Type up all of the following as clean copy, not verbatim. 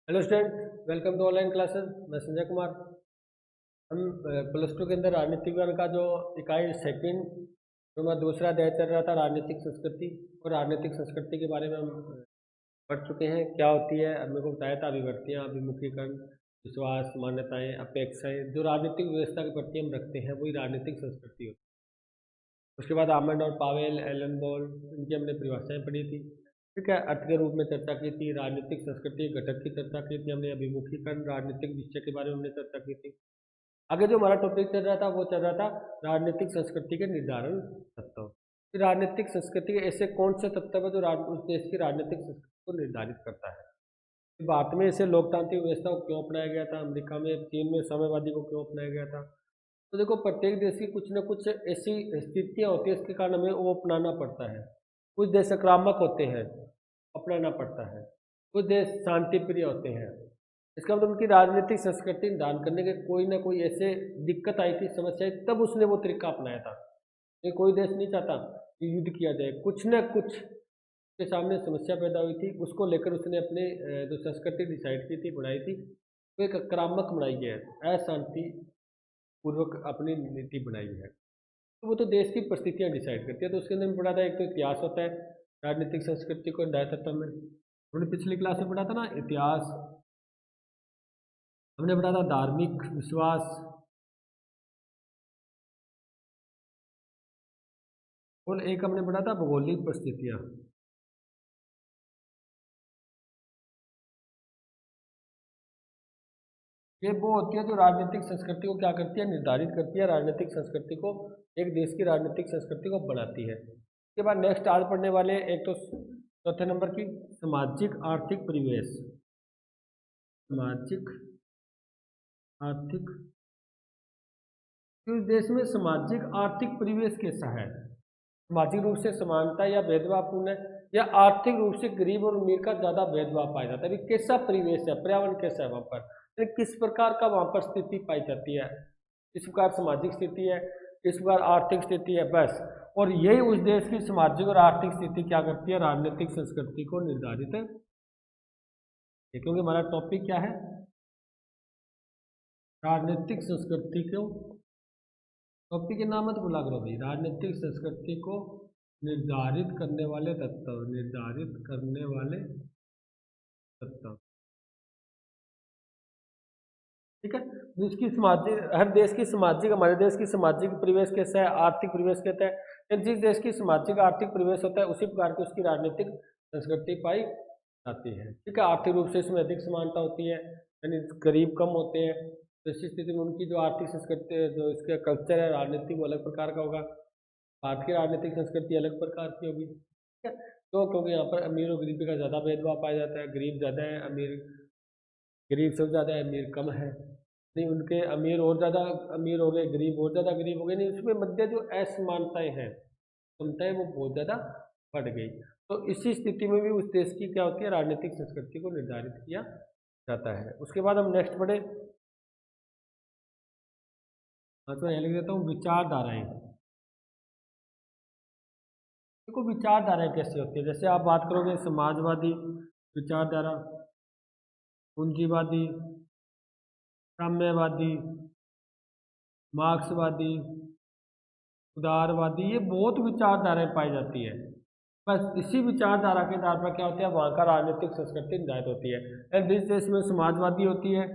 Hello student, welcome to online classes. मैं संजय कुमार। हम +2 के अंदर राजनीतिक विज्ञान का जो इकाई सेकंड जो मैं दूसरा अध्याय चल रहा था राजनीतिक संस्कृति, और राजनीतिक संस्कृति के बारे में हम पढ़ चुके हैं। क्या होती है, अब मेरे को बताया था। अभिव्यक्तियाँ, अभिमुखीकरण, विश्वास, मान्यताएं, अपेक्षाएं, जो राजनीतिक व्यवस्था के प्रति हम रखते हैं वही राजनीतिक संस्कृति होती है। उसके बाद आमंड और पावेल, एलन बॉल, इनकी हमने परिभाषाएं पढ़ी थी। ठीक है, अर्थ के रूप में चर्चा की थी। राजनीतिक संस्कृति घटक की चर्चा की थी हमने। अभिमुखीकरण राजनीतिक निश्चय के बारे में हमने चर्चा की थी। आगे जो हमारा टॉपिक चल रहा था वो चल रहा था राजनीतिक संस्कृति के निर्धारण तत्व। कि राजनीतिक संस्कृति के ऐसे कौन से तत्व है जो उस देश की राजनीतिक संस्कृति को निर्धारित करता है। कि भारत में ऐसे लोकतांत्रिक व्यवस्था को क्यों अपनाया गया था, अमेरिका में, चीन में साम्यवादी को क्यों अपनाया गया था। तो देखो, प्रत्येक देश की कुछ न कुछ ऐसी स्थितियाँ होती है, इसके कारण हमें वो अपनाना पड़ता है। कुछ देश आक्रामक होते हैं, अपनाना पड़ता है। कुछ देश शांति प्रिय होते हैं। इसका मतलब उनकी राजनीतिक संस्कृति निर्धारण करने के कोई ना कोई ऐसे दिक्कत आई थी, समस्या आई, तब उसने वो तरीका अपनाया था। ये कोई देश नहीं चाहता कि युद्ध किया जाए। कुछ न कुछ के सामने समस्या पैदा हुई थी, उसको लेकर उसने अपने जो संस्कृति डिसाइड की थी, बनाई थी, वो एक आक्रामक बनाई है, अशांति पूर्वक अपनी नीति बनाई है। तो वो तो देश की परिस्थितियाँ डिसाइड करती है। तो उसके अंदर में पढ़ा था, एक तो इतिहास होता है राजनीतिक संस्कृति को निर्धारित तत्व में। हमने पिछली क्लास में पढ़ा था ना इतिहास। हमने पढ़ा था धार्मिक विश्वास, और एक हमने पढ़ा था भौगोलिक परिस्थितियाँ। ये वो होती है जो राजनीतिक संस्कृति को क्या करती है, निर्धारित करती है। राजनीतिक संस्कृति को, एक देश की राजनीतिक संस्कृति को बनाती है। उसके बाद नेक्स्ट आज पढ़ने वाले एक तो चौथे नंबर की सामाजिक आर्थिक परिवेश। सामाजिक आर्थिक, इस देश में सामाजिक आर्थिक परिवेश कैसा है। सामाजिक रूप से समानता या भेदभावपूर्ण है, या आर्थिक रूप से गरीब और अमीर का ज्यादा भेदभाव पाया जाता है। अभी कैसा परिवेश है, पर्यावरण कैसा है वहाँ पर, यानी किस प्रकार का वहाँ पर स्थिति पाई जाती है। इस प्रकार सामाजिक स्थिति है, इस प्रकार आर्थिक स्थिति है, बस। और यही उस देश की सामाजिक और आर्थिक स्थिति क्या करती है, राजनीतिक संस्कृति को निर्धारित है। क्योंकि हमारा टॉपिक क्या है, राजनीतिक संस्कृति को। टॉपिक के नाम मत भुला करो भाई। राजनीतिक संस्कृति को निर्धारित करने वाले तत्व, निर्धारित करने वाले तत्व। ठीक है, जिसकी सामाजिक, हर देश की सामाजिक, हमारे देश की सामाजिक परिवेश कैसा है, आर्थिक परिवेश कैसा है, यानी जिस देश की सामाजिक आर्थिक परिवेश होता है उसी प्रकार की उसकी राजनीतिक संस्कृति पाई जाती है। ठीक है, आर्थिक रूप से इसमें अधिक समानता होती है, यानी गरीब कम होते हैं। तो इसी स्थिति में उनकी जो आर्थिक संस्कृति, जो इसका कल्चर है राजनीति, वो अलग प्रकार का होगा। भारत की राजनीतिक संस्कृति अलग प्रकार की होगी। ठीक है, तो क्योंकि यहाँ पर अमीर और गरीबी का ज़्यादा भेदभाव पाया जाता है। गरीब ज़्यादा है, अमीर, गरीब सबसे ज़्यादा है, अमीर कम है। नहीं, उनके अमीर और ज़्यादा अमीर हो गए, गरीब और ज़्यादा गरीब हो गए। नहीं, उसमें मध्य जो असमानताएं हैं, क्षमताएं, वो बहुत ज़्यादा बढ़ गई। तो इसी स्थिति में भी उस देश की क्या होती है, राजनीतिक संस्कृति को निर्धारित किया जाता है। उसके बाद हम नेक्स्ट पढ़े। हाँ, तो यहाँ लिख देता हूँ विचारधाराएं। देखो, विचारधाराएं कैसे होती है, जैसे आप बात करोगे समाजवादी विचारधारा, पूंजीवादी, साम्यवादी, मार्क्सवादी, उदारवादी, ये बहुत विचारधाराएं पाई जाती है। बस इसी विचारधारा के आधार पर क्या होता है, वहाँ का राजनीतिक संस्कृति निर्धारित होती है। और जिस देश में समाजवादी होती है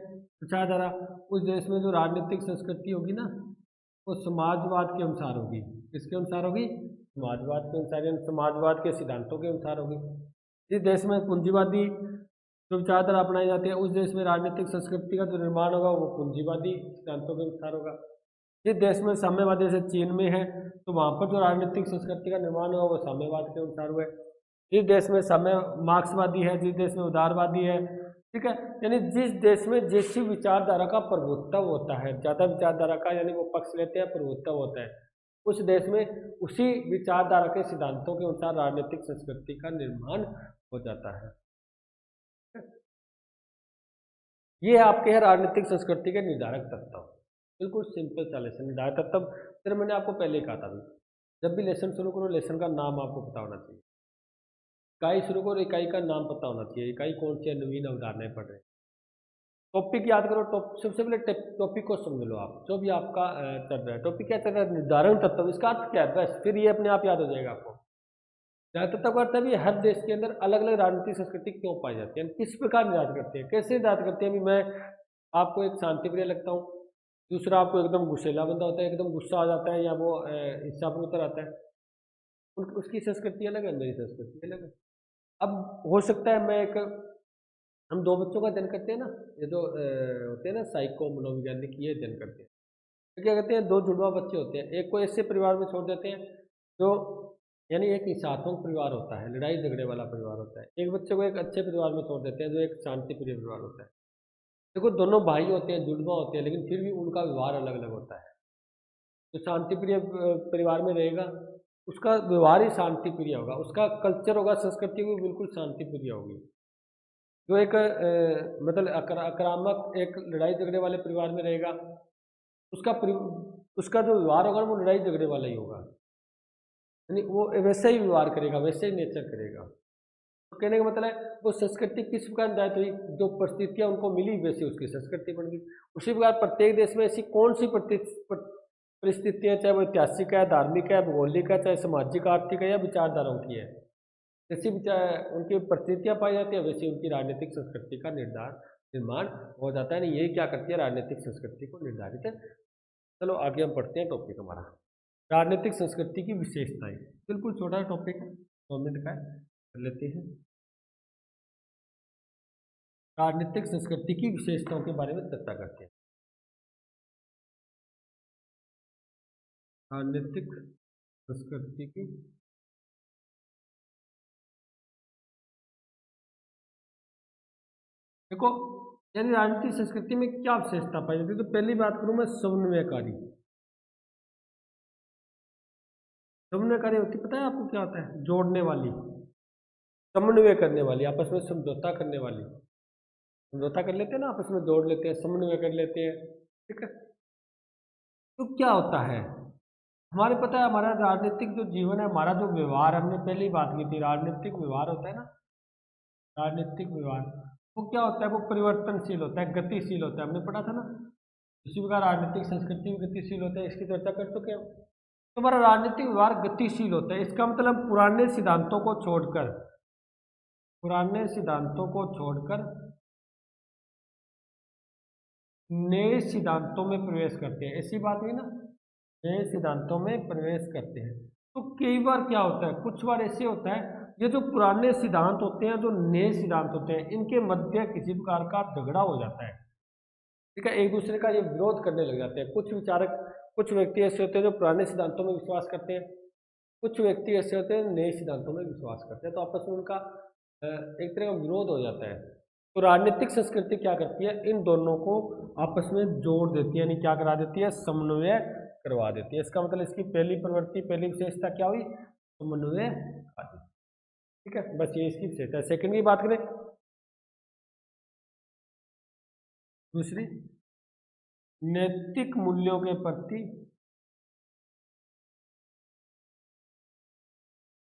विचारधारा, उस देश में जो राजनीतिक संस्कृति होगी ना, वो समाजवाद के अनुसार होगी। किसके अनुसार होगी, समाजवाद के अनुसार, यानी समाजवाद के सिद्धांतों के अनुसार होगी। जिस देश में पूंजीवादी जो विचारधारा अपनाई जाती है, उस देश में राजनीतिक संस्कृति का जो निर्माण होगा वो पूंजीवादी सिद्धांतों के अनुसार होगा। जिस देश में साम्यवाद, जैसे चीन में है, तो वहाँ पर जो राजनीतिक संस्कृति का निर्माण होगा वो साम्यवाद के अनुसार हुआ है। जिस देश में साम्य मार्क्सवादी है, जिस देश में उदारवादी है, ठीक है, यानी जिस देश में जैसी विचारधारा का प्रभुत्व होता है, ज़्यादा विचारधारा का, यानी वो पक्ष लेते हैं, प्रभुत्व होता है, उस देश में उसी विचारधारा के सिद्धांतों के अनुसार राजनीतिक संस्कृति का निर्माण हो जाता है। ये आपके है राजनीतिक संस्कृति के निर्धारक तत्व। बिल्कुल सिंपल सा लेसन, निर्धारक तत्व फिर मैंने आपको पहले ही कहा था। जब भी लेसन शुरू करो, लेसन का नाम आपको पता होना चाहिए। इकाई शुरू करो, इकाई का नाम पता होना चाहिए। इकाई कौन सी है, नवीन अवधारणाएं पढ़ रहे हैं। टॉपिक याद करो। सबसे पहले टॉपिक को समझ लो आप, जो भी आपका चल रहा है। टॉपिक क्या चल रहा है? निर्धारण तत्व, इसका अर्थ क्या है? बस फिर ये अपने आप याद हो जाएगा आपको। निर्धारण तत्व का अर्थ है भी हर देश के अंदर अलग अलग राजनीतिक संस्कृति क्यों पाई जाती है, किस प्रकार निर्धारित करते हैं, कैसे निर्धारित करते हैं। अभी मैं आपको एक शांति प्रिय लगता हूँ, दूसरा आपको एकदम गुस्सेला बंदा होता है, एकदम गुस्सा आ जाता है या वो हिस्सा पर उतर आता है। उसकी संस्कृति अलग है, मेरी संस्कृति अलग है। अब हो सकता है मैं एक, हम दो बच्चों का अध्ययन करते हैं ना, ये जो होते हैं ना साइको मनोवैज्ञानिक, ये अध्ययन करते हैं। तो क्या कहते हैं, दो जुड़वा बच्चे होते हैं, एक को ऐसे परिवार में छोड़ देते हैं जो, यानी एक हिंसात्मक परिवार होता है, लड़ाई झगड़े वाला परिवार होता है। एक बच्चे को एक अच्छे परिवार में छोड़ देते हैं जो एक शांति प्रिय परिवार होता है। देखो दोनों भाई होते हैं, जुड़वा होते हैं, लेकिन फिर भी उनका व्यवहार अलग अलग होता है। जो शांति प्रिय परिवार में रहेगा उसका व्यवहार ही शांति प्रिय होगा, उसका कल्चर होगा, संस्कृति भी बिल्कुल शांति प्रिय होगी। जो एक मतलब आक्रामक एक लड़ाई झगड़े वाले परिवार में रहेगा, उसका जो व्यवहार होगा वो लड़ाई झगड़े वाला ही होगा, यानी वो वैसे ही व्यवहार करेगा, वैसे ही नेचर करेगा। तो कहने का मतलब है वो संस्कृति किस प्रकार निर्धारित हुई, जो परिस्थितियां उनको मिली वैसे उसकी संस्कृति बन गई। उसी प्रकार प्रत्येक देश में ऐसी कौन सी परिस्थितियां, चाहे वो ऐतिहासिक है, धार्मिक है, भौगोलिक है, चाहे सामाजिक आर्थिक है या विचारधाराओं की है, जैसी उनकी परिस्थितियां पाई जाती है वैसे उनकी राजनीतिक संस्कृति का निर्माण हो जाता है। नहीं, यही क्या करती है, राजनीतिक संस्कृति को निर्धारित है। चलो आगे हम पढ़ते हैं टॉपिक हमारा, राजनीतिक संस्कृति की विशेषताएं। बिल्कुल छोटा टॉपिक है, 2 मिनट का कर लेते हैं। राजनीतिक संस्कृति की विशेषताओं के बारे में चर्चा करते हैं। राजनीतिक संस्कृति की देखो, यानी राजनीतिक संस्कृति में क्या विशेषता पाई जाती है। तो पहली बात करूं मैं, समन्वयकारी। समन्वयकारी होती, पता है आपको क्या होता है? जोड़ने वाली, समन्वय करने वाली, आपस में समझौता करने वाली। समझौता कर लेते हैं ना, आपस में जोड़ लेते हैं, समन्वय कर लेते हैं, ठीक है। तो क्या होता है, हमारे पता है हमारा राजनीतिक जो जीवन है, हमारा जो व्यवहार, हमने पहले ही बात की थी, राजनीतिक व्यवहार होता है ना, राजनीतिक व्यवहार वो क्या होता है, वो परिवर्तनशील होता है, गतिशील होता है, हमने पढ़ा था ना। इसी प्रकार राजनीतिक संस्कृति भी गतिशील होता है, इसकी चर्चा कर चुके हैं। तो हमारा राजनीतिक व्यवहार गतिशील होता है, इसका मतलब पुराने सिद्धांतों को छोड़कर, पुराने सिद्धांतों को छोड़कर नए सिद्धांतों में प्रवेश करते हैं। ऐसी बात हुई ना, नए सिद्धांतों में प्रवेश करते हैं। तो कई बार क्या होता है, कुछ बार ऐसे होता है, ये जो पुराने सिद्धांत होते हैं, जो नए सिद्धांत होते हैं, इनके मध्य किसी प्रकार का झगड़ा हो जाता है, ठीक है। एक दूसरे का ये विरोध करने लग जाते हैं। कुछ विचारक, कुछ व्यक्ति ऐसे होते हैं जो पुराने सिद्धांतों में विश्वास करते हैं, कुछ व्यक्ति ऐसे होते हैं नए सिद्धांतों में विश्वास करते हैं, तो आपस में उनका एक तरह का विरोध हो जाता है। तो राजनीतिक संस्कृति क्या करती है, इन दोनों को आपस में जोड़ देती है, यानी क्या करा देती है, समन्वय करवा देती है। इसका मतलब इसकी पहली प्रवृत्ति, पहली विशेषता क्या हुई, समन्वय आदि, ठीक है। बस ये इसकी विशेषता है। सेकंड की बात करें, दूसरी, नैतिक मूल्यों के प्रति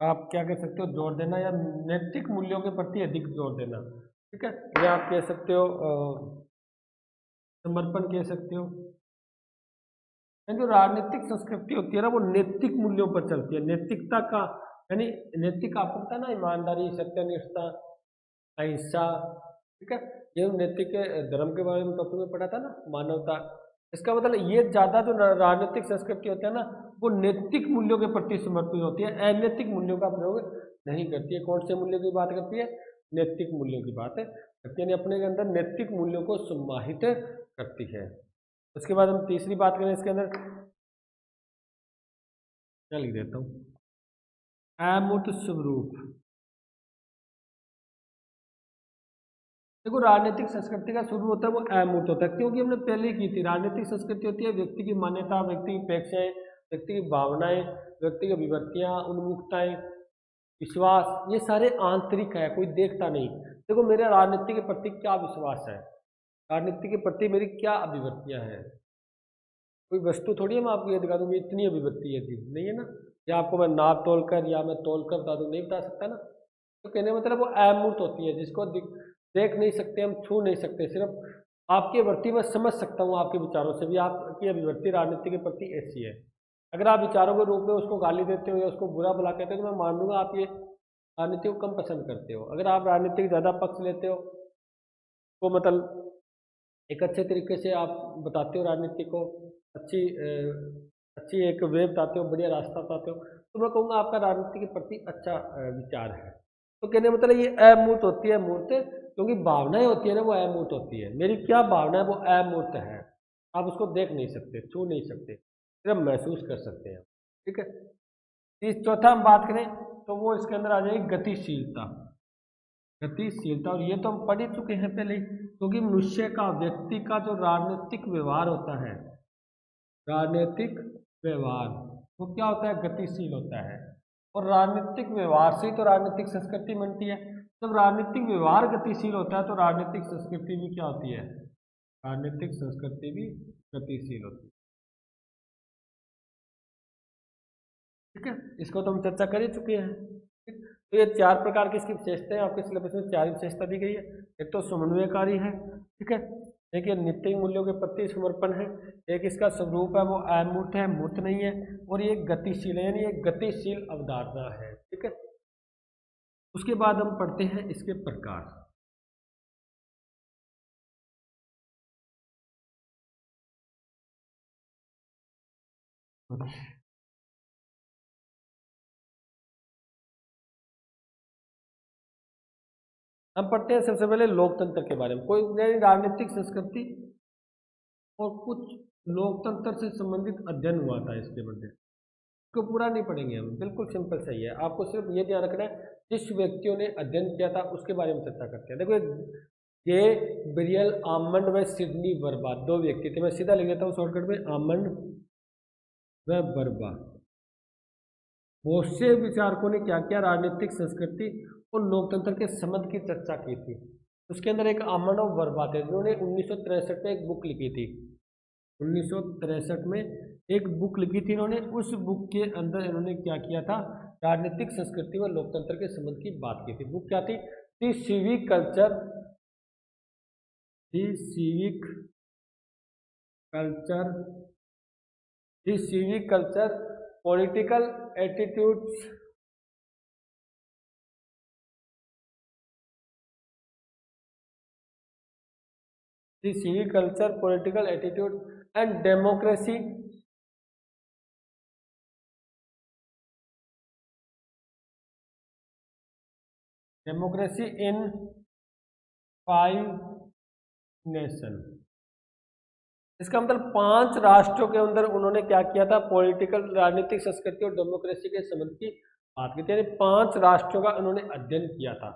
आप क्या कह सकते हो, जोर देना, या नैतिक मूल्यों के प्रति अधिक जोर देना, ठीक है। या आप कह सकते हो समर्पण कह सकते हो। जो राजनीतिक संस्कृति होती है ना, वो नैतिक मूल्यों पर चलती है, नैतिकता का, यानी नैतिक आपको पता है ना, ईमानदारी, सत्यनिष्ठा, अहिंसा, ठीक है। ये नैतिक धर्म के बारे में टॉपिक में पढ़ा था ना, मानवता। इसका मतलब ये ज्यादा जो राजनीतिक संस्कृति होती है ना, वो नैतिक मूल्यों के प्रति समर्पित होती है, अनैतिक मूल्यों का प्रयोग नहीं करती है। कौन से मूल्यों की बात करती है, नैतिक मूल्यों की बात है करती है, अपने के अंदर नैतिक मूल्यों को सम्मानित करती है। उसके बाद हम तीसरी बात करें इसके अंदर, क्या लिख देता हूँ, अमूर्त स्वरूप। देखो राजनीतिक संस्कृति का शुरू होता है वो अमूर्त होता है, क्योंकि हमने पहले ही की थी, राजनीतिक संस्कृति होती है व्यक्ति की मान्यता, व्यक्ति की अपेक्षाएं, व्यक्ति की भावनाएं, व्यक्ति की विभक्तियां, उन्मुखताएं, विश्वास, ये सारे आंतरिक है, कोई देखता नहीं। देखो मेरा राजनीति के प्रति क्या विश्वास है, राजनीति के प्रति मेरी क्या अभिव्यक्तियां हैं, कोई वस्तु थोड़ी है मैं आपको ये दिखा दूंगी इतनी अभिव्यक्ति है जी, नहीं है ना। या आपको मैं नाप तोल कर या मैं तोल कर बता दूँ, नहीं बता सकता ना। तो कहने का मतलब वो अमूर्त होती है, जिसको देख नहीं सकते हम, छू नहीं सकते, सिर्फ आपकी अभिवृत्ति मैं समझ सकता हूँ, आपके विचारों से भी आपकी अभिवृत्ति राजनीति के प्रति ऐसी है। अगर आप विचारों के रूप में उसको गाली देते हो या उसको बुरा भला कहते हो तो मैं मान लूंगा आप ये राजनीति को कम पसंद करते हो। अगर आप राजनीति का ज़्यादा पक्ष लेते हो तो मतलब एक अच्छे तरीके से आप बताते हो राजनीति को, अच्छी एक वे बताते हो, बढ़िया रास्ता बताते हो, तो मैं कहूँगा आपका राजनीति के प्रति अच्छा विचार है। तो कहने का मतलब ये अमूर्त होती है मूर्त, क्योंकि भावनाएं होती है ना वो अमूर्त होती है। मेरी क्या भावना है वो अमूर्त है, आप उसको देख नहीं सकते, छू नहीं सकते, सिर्फ महसूस कर सकते हैं। ठीक है। इस चौथा हम बात करें तो वो इसके अंदर आ जाएगी गतिशीलता। गतिशीलता, और ये तो हम पढ़ ही चुके हैं पहले ही, क्योंकि मनुष्य का, व्यक्ति का जो राजनीतिक व्यवहार होता है, राजनीतिक व्यवहार वो क्या होता है, गतिशील होता है। और राजनीतिक व्यवहार से ही तो राजनीतिक संस्कृति बनती है। जब राजनीतिक व्यवहार गतिशील होता है तो राजनीतिक संस्कृति भी क्या होती है, राजनीतिक संस्कृति भी गतिशील होती है। ठीक है, इसको तो हम चर्चा कर ही चुके हैं। ठीक, तो ये 4 प्रकार की इसकी विशेषताएं आपके सिलेबस में 4 विशेषता दी गई है। एक तो समन्वयकारी है, ठीक है, एक ये नैतिक मूल्यों के प्रति समर्पण है, एक इसका स्वरूप है वो अमूर्त है, मूर्त नहीं है, और ये गतिशील है, यानी ये गतिशील अवधारणा है। ठीक है, उसके बाद हम पढ़ते हैं इसके प्रकार। हम पढ़ते हैं सबसे पहले लोकतंत्र के बारे में। कोई यानी राजनीतिक संस्कृति और कुछ लोकतंत्र से संबंधित अध्ययन हुआ था इसके बदले, इसको पूरा नहीं पढ़ेंगे हम, बिल्कुल सिंपल सही है। आपको सिर्फ ये ध्यान रखना है जिस व्यक्तियों ने अध्ययन किया था उसके बारे में चर्चा करते हैं। देखो ये ब्रियल आमंड व सिडनी वर्बा 2 व्यक्ति थे, मैं सीधा लिख लेता हूँ शॉर्टकट में, आमंड व वर्बा। बहुत से विचारकों ने क्या किया, राजनीतिक संस्कृति और लोकतंत्र के संबंध की चर्चा की थी। उसके अंदर एक आमंड और वर्बा थे जिन्होंने 1963 में एक बुक लिखी थी। 1963 में एक बुक लिखी थी इन्होंने। उस बुक के अंदर इन्होंने क्या किया था, राजनीतिक संस्कृति व लोकतंत्र के संबंध की बात की थी। बुक क्या थी, the civic culture, the civic culture, the civic culture, political attitudes, the civic culture, political attitude and democracy, democracy in 5 nation. इसका मतलब 5 राष्ट्रों के अंदर उन्होंने क्या किया था, पॉलिटिकल, राजनीतिक संस्कृति और डेमोक्रेसी के संबंध की बात की थी। यानी 5 राष्ट्रों का उन्होंने अध्ययन किया था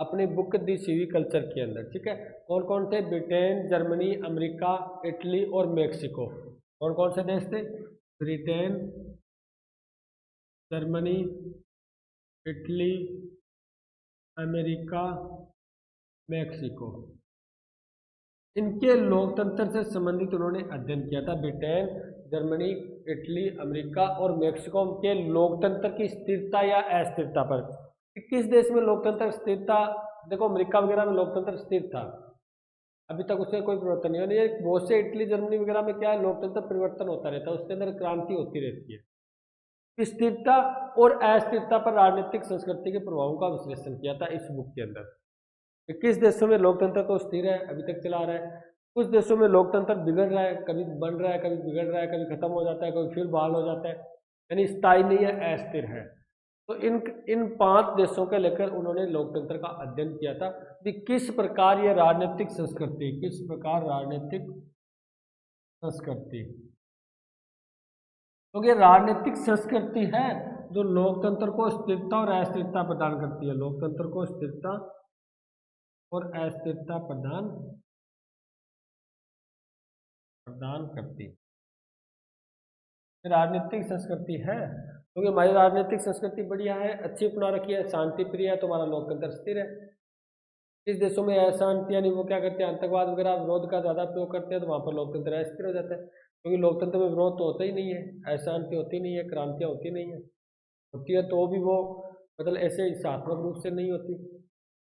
अपनी बुक दी सिविक कल्चर के अंदर। ठीक है, कौन कौन थे, ब्रिटेन, जर्मनी, अमेरिका, इटली और मेक्सिको। कौन कौन से देश थे, Britain, Germany, Italy, America, Mexico. इनके लोकतंत्र से संबंधित उन्होंने अध्ययन किया था। ब्रिटेन, जर्मनी, इटली, अमेरिका और मेक्सिको के लोकतंत्र की स्थिरता या अस्थिरता पर। किस देश में लोकतंत्र स्थिरता, देखो अमेरिका वगैरह में लोकतंत्र स्थिर था, अभी तक उसमें कोई परिवर्तन नहीं है। बहुत से इटली, जर्मनी वगैरह में क्या है, लोकतंत्र परिवर्तन होता रहता है, उसके अंदर क्रांति होती रहती है। स्थिरता और अस्थिरता पर राजनीतिक संस्कृति के प्रभावों का विश्लेषण किया था इस बुक के अंदर। किस देशों में लोकतंत्र तो स्थिर है, अभी तक चला रहा है, कुछ देशों में लोकतंत्र बिगड़ रहा है, कभी बन रहा है, कभी बिगड़ रहा है, कभी खत्म हो जाता है, कभी फिर बहाल हो जाता है, यानी स्थायी नहीं है, अस्थिर है। तो इन 5 देशों के लेकर उन्होंने लोकतंत्र का अध्ययन किया था कि किस प्रकार ये राजनीतिक संस्कृति, किस प्रकार राजनीतिक संस्कृति, क्योंकि राजनीतिक संस्कृति है जो लोकतंत्र को स्थिरता और अस्थिरता प्रदान करती है, लोकतंत्र को स्थिरता और अस्थिरता प्रदान करती है। राजनीतिक संस्कृति है क्योंकि हमारी राजनीतिक संस्कृति बढ़िया है, अच्छी अपना रखी है, शांति प्रिय है, तो हमारा लोकतंत्र स्थिर है। इस देशों में अशांति, यानी वो क्या करते हैं, आतंकवाद वगैरह विरोध का ज़्यादा प्रयोग करते हैं, तो वहाँ पर लोकतंत्र अस्थिर हो जाता है, क्योंकि लोकतंत्र में विरोध तो होता ही नहीं है, अशांति होती नहीं है, क्रांतियाँ होती नहीं है, होती है तो भी वो मतलब ऐसे हिंसात्मक रूप से नहीं होती।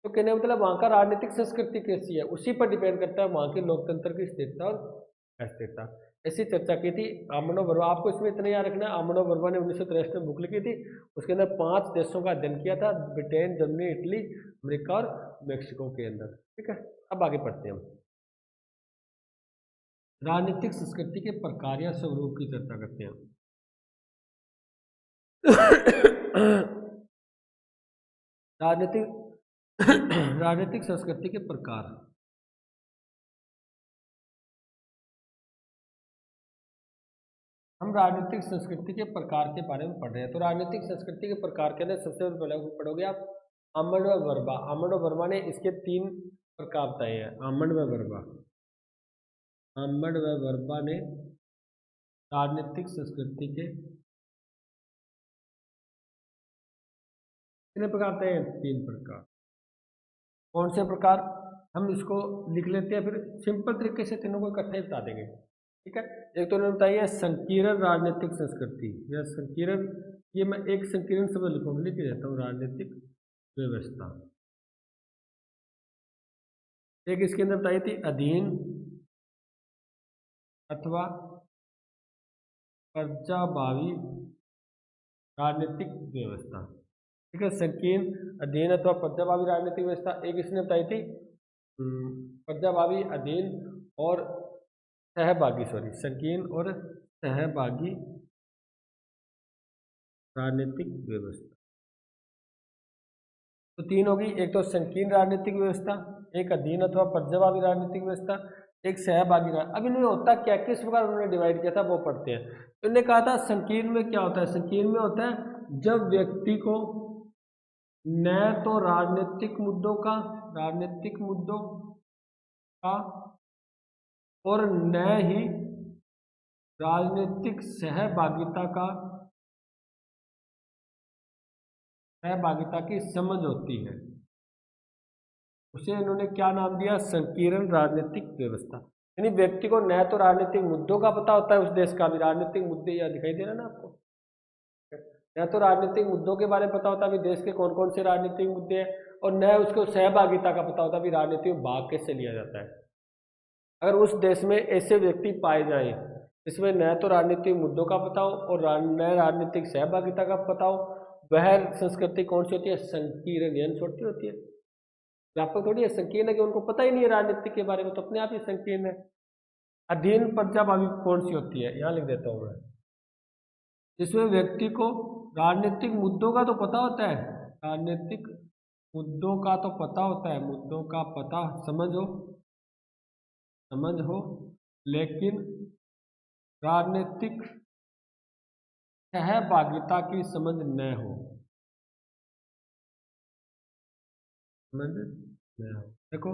तो कहने का मतलब वहाँ का राजनीतिक संस्कृति कैसी है, उसी पर डिपेंड करता है वहाँ के लोकतंत्र की स्थिरता और अस्थिरता। ऐसी चर्चा की थी आमनो वर्मा। आपको इसमें इतना याद रखना है, आमनो वर्मा ने 1963 में बुक लिखी थी। उसके अंदर 5 देशों का अध्ययन किया था, ब्रिटेन, जर्मनी, इटली, अमेरिका और मेक्सिको के अंदर। ठीक है, अब आगे पढ़ते हैं हम। राजनीतिक संस्कृति के प्रकार या स्वरूप की चर्चा करते हैं। राजनीतिक संस्कृति के प्रकार। हम राजनीतिक संस्कृति के प्रकार के बारे में पढ़ रहे हैं। तो राजनीतिक संस्कृति के प्रकार के अंदर सबसे पहले पढ़ोगे आप आमंड व वर्मा। आमंड व वर्मा ने इसके 3 प्रकार बताए हैं। आमंड व वर्मा ने राजनीतिक संस्कृति के कितने प्रकार बताए हैं? 3 प्रकार। कौन से प्रकार? हम इसको लिख लेते हैं, फिर सिंपल तरीके से तीनों को इकट्ठे बता देंगे। ठीक है, एक तो उन्होंने बताइए संकीर्ण राजनीतिक संस्कृति या संकीर्ण, ये मैं एक संकीर्ण शब्द लिखूंगा, लिख देता हूँ, राजनीतिक व्यवस्था। एक इसके अंदर बताई थी अधीन अथवा प्रजाभावी राजनीतिक व्यवस्था। ठीक है, संकीर्ण, अधीन अथवा प्रजाभावी राजनीतिक व्यवस्था। एक इसने बताई थी प्रजाभावी, अधीन और सहभागी, संकीर्ण और सहभागी राजनीतिक व्यवस्था। तो 3 होगी, एक तो संकीर्ण राजनीतिक व्यवस्था, एक अधीन अथवा प्रजाभावी राजनीतिक व्यवस्था, एक सहभागी। अब इन्होंने होता क्या, किस प्रकार उन्होंने डिवाइड किया था वो पढ़ते हैं। तो इन्होंने कहा था संकीर्ण में क्या होता है? संकीर्ण में होता है जब व्यक्ति को न तो राजनीतिक मुद्दों का और न ही राजनीतिक सहभागिता की समझ होती है, उसे इन्होंने क्या नाम दिया? संकीर्ण राजनीतिक व्यवस्था। यानी व्यक्ति को न तो राजनीतिक मुद्दों का पता होता है, उस देश का भी राजनीतिक मुद्दे, या दिखाई दे रहा है ना आपको, न तो राजनीतिक मुद्दों के बारे में पता होता है देश के कौन कौन से राजनीतिक मुद्दे हैं, और न उसको सहभागिता का पता होता है राजनीति में भाग कैसे लिया जाता है। अगर उस देश में ऐसे व्यक्ति पाए जाएं इसमें न तो राजनीतिक मुद्दों का पता हो और न राजनीतिक सहभागिता का पता हो, वह संस्कृति कौन सी होती है? संकीर्ण, यानी छोटी होती है, व्यापक थोड़ी है। संकीर्ण है कि उनको पता ही नहीं है राजनीति के बारे में, तो अपने आप ही संकीर्ण है। अधीन प्रजाभावी कौन सी होती है? यहाँ लिख देता हूँ मैं, जिसमें व्यक्ति को राजनीतिक मुद्दों का तो पता होता है, राजनीतिक मुद्दों का तो पता होता है, मुद्दों का पता समझ हो, लेकिन राजनीतिक सहभागिता की समझ न हो, देखो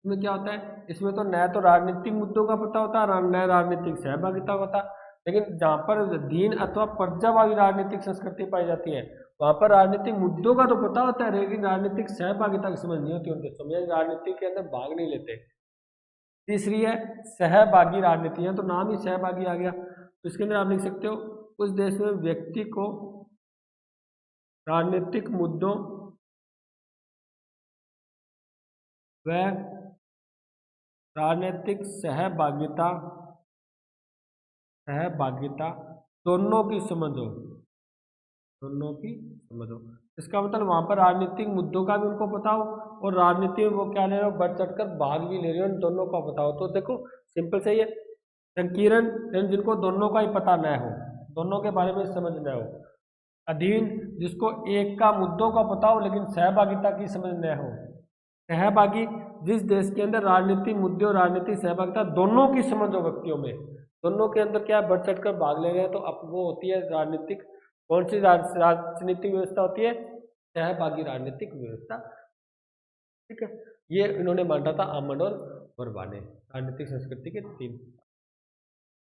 इसमें क्या होता है, इसमें तो न तो राजनीतिक मुद्दों का पता होता है, न राजनीतिक सहभागिता होता, लेकिन जहाँ पर दीन अथवा प्रजाभावी राजनीतिक संस्कृति पाई जाती है वहाँ पर राजनीतिक मुद्दों का तो पता होता है, लेकिन राजनीतिक सहभागिता की समझ नहीं होती उनके, समझ राजनीति के अंदर भाग नहीं लेते। तीसरी है सहभागी राजनीति, है तो नाम ही सहभागी आ गया, तो इसके अंदर आप लिख सकते हो उस देश में व्यक्ति को राजनीतिक मुद्दों व राजनीतिक सहभागिता दोनों की समझ हो, इसका मतलब वहां पर राजनीतिक मुद्दों का भी उनको पता हो और राजनीति में वो क्या ले रहे हो, बढ़ चढ़ कर भाग भी ले रहे हो, दोनों का पता हो। तो देखो सिंपल सही है, संकीर्ण जिनको दोनों का ही पता न हो, दोनों के बारे में समझ न हो। अधीन जिसको एक का मुद्दों का पता हो लेकिन सहभागिता की समझ न हो। सहभागी जिस देश के अंदर राजनीतिक मुद्दे और राजनीतिक सहभागिता दोनों की समझ हो, व्यक्तियों में दोनों के अंदर क्या बढ़ चढ़ कर भाग ले रहे हैं, तो अब वो होती है राजनीतिक, कौन सी राजनीतिक व्यवस्था होती है? सहभागी राजनीतिक व्यवस्था। ठीक है, ये इन्होंने माना था आमंड और वर्मा ने, राजनीतिक संस्कृति के 3।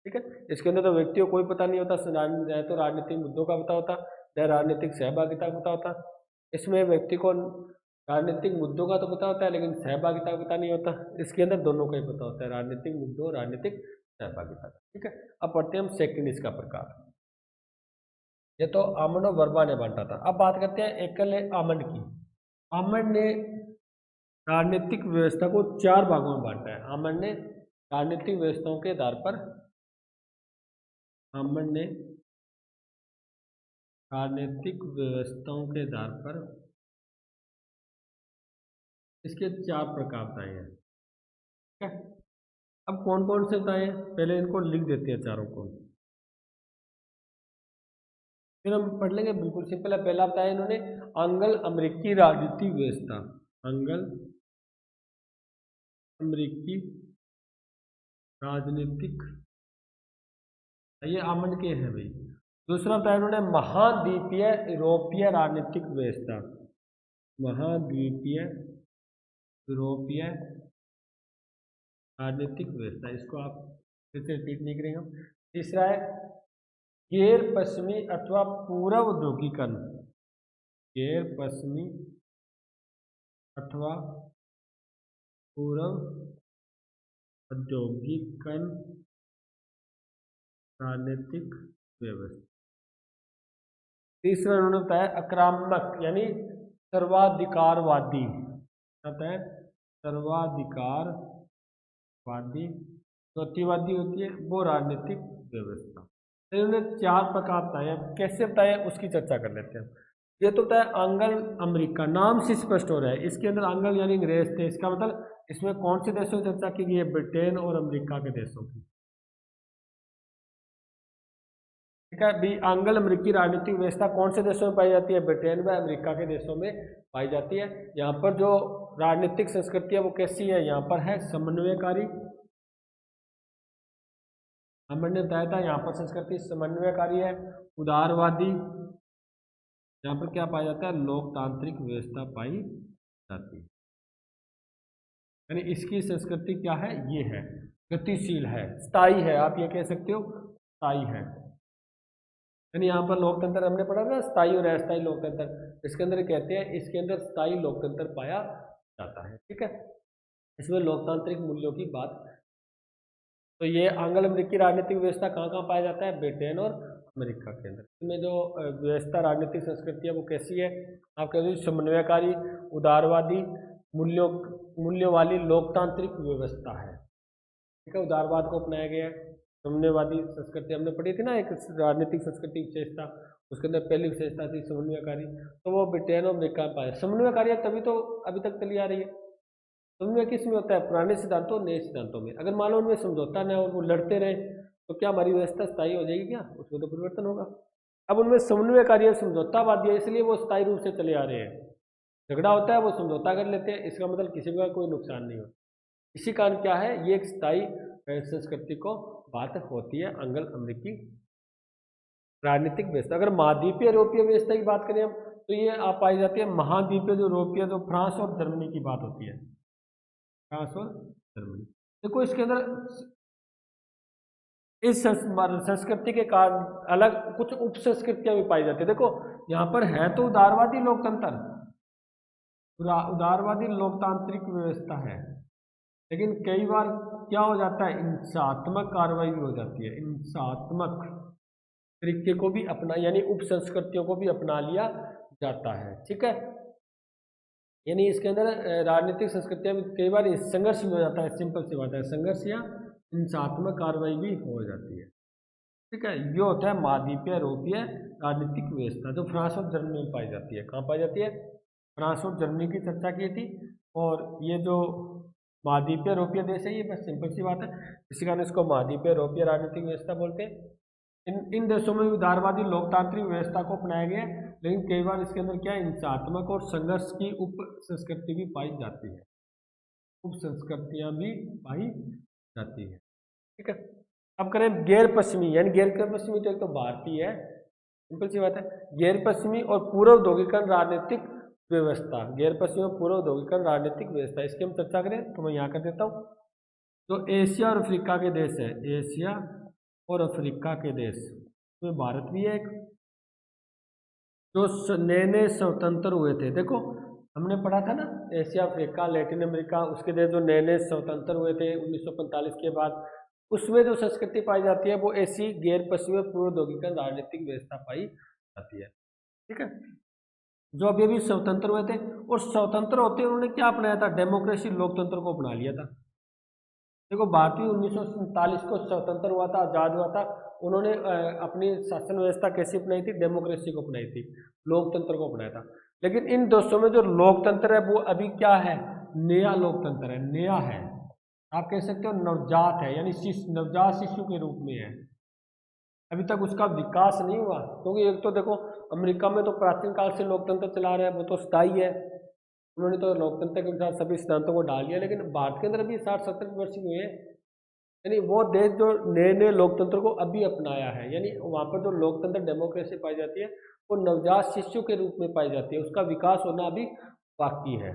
ठीक है, इसके अंदर तो व्यक्तियों को कोई पता नहीं होता, न तो राजनीतिक मुद्दों का पता होता, न राजनीतिक सहभागिता का पता होता। इसमें व्यक्ति को राजनीतिक मुद्दों का तो पता होता है लेकिन सहभागिता का पता नहीं होता, इसके अंदर दोनों का ही पता होता है, राजनीतिक मुद्दों, राजनीतिक सहभागिता। ठीक है, अब पढ़ते हैं हम सेकंड इसका प्रकार। ये तो आमंड और वर्मा ने बांटा था। अब बात करते हैं एकल आमंड की। आमंड ने राजनीतिक व्यवस्था को 4 भागों में बांटा है। आमन ने राजनीतिक व्यवस्थाओं के आधार पर राजनीतिक व्यवस्थाओं के आधार पर इसके 4 प्रकार बताए हैं। ठीक है, अब कौन कौन से बताए हैं, पहले इनको लिख देते हैं चारों को, फिर हम पढ़ लेंगे। बिल्कुल सिंपल है। पहला बताया इन्होंने एंग्लो अमेरिकी राजनीतिक व्यवस्था, एंग्लो अमेरिकी राजनीतिक, ये आमन के हैं भाई। दूसरा बताया उन्होंने महाद्वीपीय यूरोपीय राजनीतिक व्यवस्था, महाद्वीपीय यूरोपीय राजनीतिक व्यवस्था, इसको आप फिर से रिपीट नहीं करेंगे। तीसरा है गैर पश्चिमी अथवा पूर्व औद्योगिकरण, गैर पश्चिमी अथवा पूर्व औद्योगिकरण राजनीतिक व्यवस्था। तीसरा उन्होंने बताया आक्रामक यानी सर्वाधिकारवादी, बताया सर्वाधिकारवादी, चौथीवादी होती है वो राजनीतिक व्यवस्था। तो इन्होंने 4 प्रकार बताए, कैसे बताया उसकी चर्चा कर लेते हैं। ये तो बताया एंग्लो अमेरिका, नाम से स्पष्ट हो रहा है, इसके अंदर एंग्लो यानी अंग्रेज थे, इसका मतलब इसमें कौन से देशों की चर्चा की गई है, ब्रिटेन और अमेरिका के देशों की। ठीक है, भी एंग्लो अमेरिकी राजनीतिक व्यवस्था कौन से देशों में पाई जाती है, ब्रिटेन व अमेरिका के देशों में पाई जाती है। यहाँ पर जो राजनीतिक संस्कृति है वो कैसी है, यहाँ पर है समन्वयकारी, हमने बताया था यहाँ पर संस्कृति समन्वयकारी है, उदारवादी, यहाँ पर क्या पाया जाता है, लोकतांत्रिक व्यवस्था पाई जाती है। यानी इसकी संस्कृति क्या है, ये है गतिशील है, स्थायी है, आप ये कह सकते हो स्थायी है। यानी यहाँ पर लोकतंत्र हमने पढ़ा ना, स्थायी और अस्थायी लोकतंत्र, इसके अंदर कहते हैं इसके अंदर स्थायी लोकतंत्र पाया जाता है। ठीक है, इसमें लोकतांत्रिक मूल्यों की बात। तो ये एंग्लो अमेरिकी राजनीतिक व्यवस्था कहाँ कहाँ पाया जाता है, ब्रिटेन और अमेरिका के अंदर। इसमें जो व्यवस्था राजनीतिक संस्कृति है वो कैसी है, आप कह दीजिए समन्वयकारी, उदारवादी, मूल्यों वाली लोकतांत्रिक व्यवस्था है। ठीक है, उदारवाद को अपनाया गया है। समन्वयवादी संस्कृति हमने पढ़ी थी ना, एक राजनीतिक संस्कृति विशेषता, उसके अंदर पहली विशेषता थी समन्वयकारी, तो वो ब्रिटेन और अमेरिका में पाया। समन्वयकारी तभी तो अभी तक चली आ रही है। समन्वय किस में होता है, पुराने सिद्धांतों और नए सिद्धांतों में। अगर मान लो उनमें समझौता न हो और वो लड़ते रहे तो क्या हमारी व्यवस्था स्थायी हो जाएगी, क्या उसमें तो परिवर्तन होगा। अब उनमें समन्वयकारी है, समझौतावादी है, इसलिए वो स्थायी रूप से चले आ रहे हैं। झगड़ा होता है वो समझौता कर लेते हैं, इसका मतलब किसी का कोई नुकसान नहीं होता। इसी कारण क्या है, ये एक स्थायी संस्कृति को बात होती है एंग्लो अमेरिकी राजनीतिक व्यवस्था। अगर महाद्वीपीय यूरोपीय व्यवस्था की बात करें हम, तो ये आप पाई जाती है महाद्वीपीय जो यूरोपीय, जो फ्रांस और जर्मनी की बात होती है, फ्रांस और जर्मनी। देखो इसके अंदर इस संस्कृति के कारण अलग कुछ उप संस्कृतियां भी पाई जाती है। देखो यहाँ पर है तो उदारवादी लोकतंत्र, उदारवादी लोकतांत्रिक व्यवस्था है, लेकिन कई बार क्या हो जाता है, हिंसात्मक कार्रवाई भी हो जाती है, हिंसात्मक तरीके को भी अपना, यानी उप संस्कृतियों को भी अपना लिया जाता है। ठीक है, यानी इसके अंदर राजनीतिक संस्कृतियां भी कई बार संघर्ष भी हो जाता है, सिंपल सी बात है, संघर्ष या हिंसात्मक कार्रवाई भी हो जाती है। ठीक है, ये होता है महाद्वीपीय यूरोपीय राजनीतिक व्यवस्था, जो फ्रांस और जर्मनी में पाई जाती है। कहाँ पाई जाती है, फ्रांस और जर्मनी की चर्चा की थी। और ये जो महाद्वीपीय यूरोपीय देश है, ये बस सिंपल सी बात है, इसी कारण इसको महाद्वीपीय यूरोपीय राजनीतिक व्यवस्था बोलते हैं। इन देशों में उदारवादी लोकतांत्रिक व्यवस्था को अपनाया गया, लेकिन कई बार इसके अंदर क्या हिंसात्मक और संघर्ष की उप संस्कृति भी पाई जाती है, उप संस्कृतियां भी पाई जाती है। ठीक है, अब करें गैर पश्चिमी, यानी गैर पश्चिमी तो एक तो भारतीय है, सिंपल सी बात है, गैर पश्चिमी और पूर्व औद्योगिकरण राजनीतिक व्यवस्था, गैर पश्चिमी और पूर्व औद्योगिकरण राजनीतिक व्यवस्था, इसकी हम चर्चा करें तो मैं यहाँ कर देता हूँ। तो एशिया और अफ्रीका के देश है, एशिया और अफ्रीका के देश, इसमें भारत भी है एक, जो नए नए स्वतंत्र हुए थे। देखो हमने पढ़ा था ना, एशिया, अफ्रीका, लैटिन अमेरिका, उसके देश जो नए नए स्वतंत्र हुए थे 1945 के बाद, उसमें जो संस्कृति पाई जाती है वो ऐसी गैर पश्चिमी पूर्व औद्योगिकरण राजनीतिक व्यवस्था पाई जाती है। ठीक है, जो अभी अभी स्वतंत्र हुए थे, और स्वतंत्र होते उन्होंने क्या अपनाया था? डेमोक्रेसी, लोकतंत्र को अपना लिया था। देखो भारत भी 1947 को स्वतंत्र हुआ था, आजाद हुआ था, उन्होंने अपनी शासन व्यवस्था कैसी अपनाई थी? डेमोक्रेसी को अपनाई थी, लोकतंत्र को अपनाया था। लेकिन इन देशों में जो लोकतंत्र है वो अभी क्या है? नया लोकतंत्र है, नया है, आप कह सकते हो नवजात है, यानी नवजात शिशु के रूप में है, अभी तक उसका विकास नहीं हुआ। क्योंकि एक तो देखो अमेरिका में तो प्राचीन काल से लोकतंत्र चला रहे हैं, वो तो स्थायी है, उन्होंने तो लोकतंत्र के अनुसार सभी सिद्धांतों को डाल दिया। लेकिन भारत के अंदर अभी 60-70 वर्ष हुए हैं, यानी वो देश जो नए नए लोकतंत्र को अभी अपनाया है, यानी वहाँ पर जो लोकतंत्र डेमोक्रेसी पाई जाती है वो नवजात शिशु के रूप में पाई जाती है, उसका विकास होना अभी बाकी है।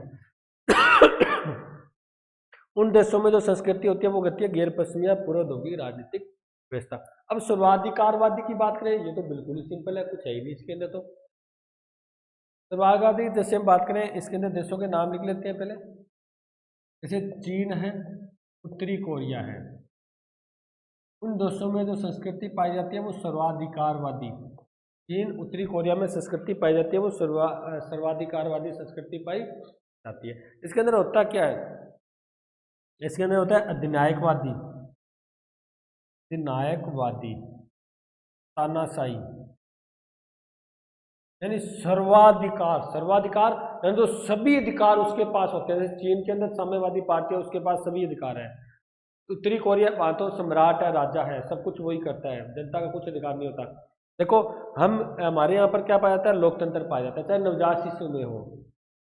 उन देशों में जो संस्कृति होती है वो कहती है गैर पश्चिमी या पूर्वौद्योगिक राजनीतिक व्यवस्था। अब सर्वाधिकारवादी की बात करें, ये तो बिल्कुल ही सिंपल है, कुछ है ही नहीं इसके अंदर। तो सर्वाधिकारवादी जैसे हम बात करें, इसके अंदर देशों के नाम लिख लेते हैं पहले। जैसे चीन है, उत्तरी कोरिया है, उन देशों में जो संस्कृति पाई जाती है वो सर्वाधिकारवादी, चीन उत्तरी कोरिया में संस्कृति पाई जाती है वो सर्वाधिकारवादी संस्कृति पाई जाती है। इसके अंदर होता क्या है? इसके अंदर होता है अधिनायकवादी, अधिनायकवादी, तानाशाही, यानी सर्वाधिकार, सर्वाधिकार यानी जो सभी अधिकार उसके पास होते हैं। चीन के अंदर साम्यवादी पार्टी है, उसके पास सभी अधिकार है। उत्तरी कोरिया वहाँ तो सम्राट है, राजा है, सब कुछ वही करता है, जनता का कुछ अधिकार नहीं होता। देखो हम हमारे यहाँ पर क्या पाया जाता है? लोकतंत्र पाया जाता है, चाहे नवजात शिशु में हो,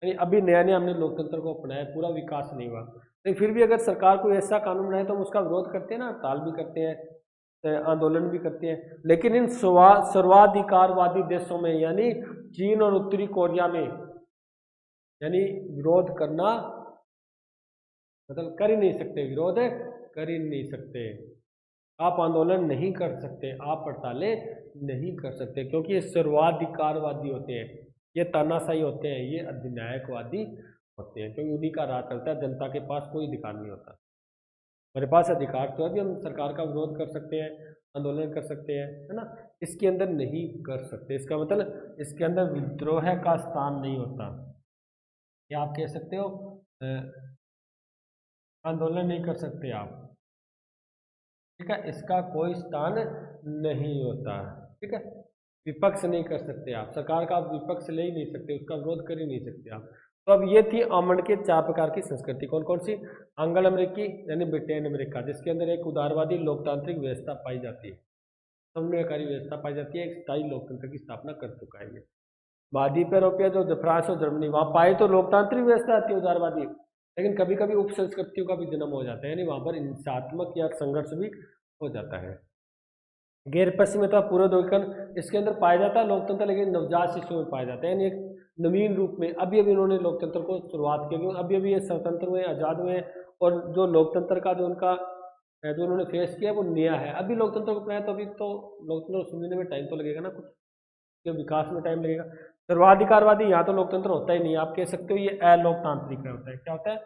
यानी अभी नया नया हमने लोकतंत्र को अपनाया, पूरा विकास नहीं हुआ। लेकिन फिर भी अगर सरकार कोई ऐसा कानून बनाए तो हम उसका विरोध करते हैं ना, हड़ताल भी करते हैं, आंदोलन भी करते हैं। लेकिन इन सर्वाधिकारवादी देशों में यानी चीन और उत्तरी कोरिया में, यानी विरोध करना मतलब कर ही नहीं सकते, विरोध कर ही नहीं सकते, आप आंदोलन नहीं कर सकते, आप हड़तालें नहीं कर सकते, क्योंकि ये सर्वाधिकारवादी होते हैं, ये तानाशाही होते हैं, ये अधिनायकवादी होते हैं, क्योंकि उन्हीं का राज चलता है, जनता के पास कोई अधिकार नहीं होता। हमारे पास अधिकार तो है कि हम सरकार का विरोध कर सकते हैं, आंदोलन कर सकते हैं, है ना, इसके अंदर नहीं कर सकते। इसका मतलब इसके अंदर विद्रोह का स्थान नहीं होता, या आप कह सकते हो आंदोलन नहीं कर सकते आप, ठीक है, इसका कोई स्थान नहीं होता, ठीक है। विपक्ष नहीं कर सकते आप, सरकार का आप विपक्ष ले ही नहीं सकते, उसका विरोध कर ही नहीं सकते आप। तो अब ये थी आमंड के 4 प्रकार की संस्कृति, कौन कौन सी? एंग्लो अमेरिकी यानी ब्रिटेन अमेरिका, जिसके अंदर एक उदारवादी लोकतांत्रिक व्यवस्था पाई जाती है, समन्वयकारी व्यवस्था पाई जाती है, एक स्थायी लोकतंत्र की स्थापना कर चुका है ये। महाद्वीप यूरोपिया जो फ्रांस और जर्मनी, वहाँ पाए तो लोकतांत्रिक व्यवस्था आती है उदारवादी, लेकिन कभी कभी उप संस्कृतियों का भी जन्म हो जाता है, यानी वहाँ पर हिंसात्मक या संघर्ष भी हो जाता है। गैर पश्चिमी अथवा पूर्वोद्योगिकरण, इसके अंदर पाया जाता है लोकतंत्र, लेकिन नवजात शिशु में पाया जाता है, यानी एक नवीन रूप में अभी अभी उन्होंने लोकतंत्र को शुरुआत की, क्योंकि अभी अभी ये स्वतंत्र हुए, आज़ाद हुए, और जो लोकतंत्र का जो उनका जो उन्होंने फेस किया वो नया है, अभी लोकतंत्र को अपनाया, तो अभी तो लोकतंत्र को समझने में टाइम तो लगेगा ना, कुछ के विकास में टाइम लगेगा। सर्वाधिकारवादी, यहाँ तो लोकतंत्र होता ही नहीं, आप कह सकते हो ये अलोकतांत्रिक होता है। क्या होता है?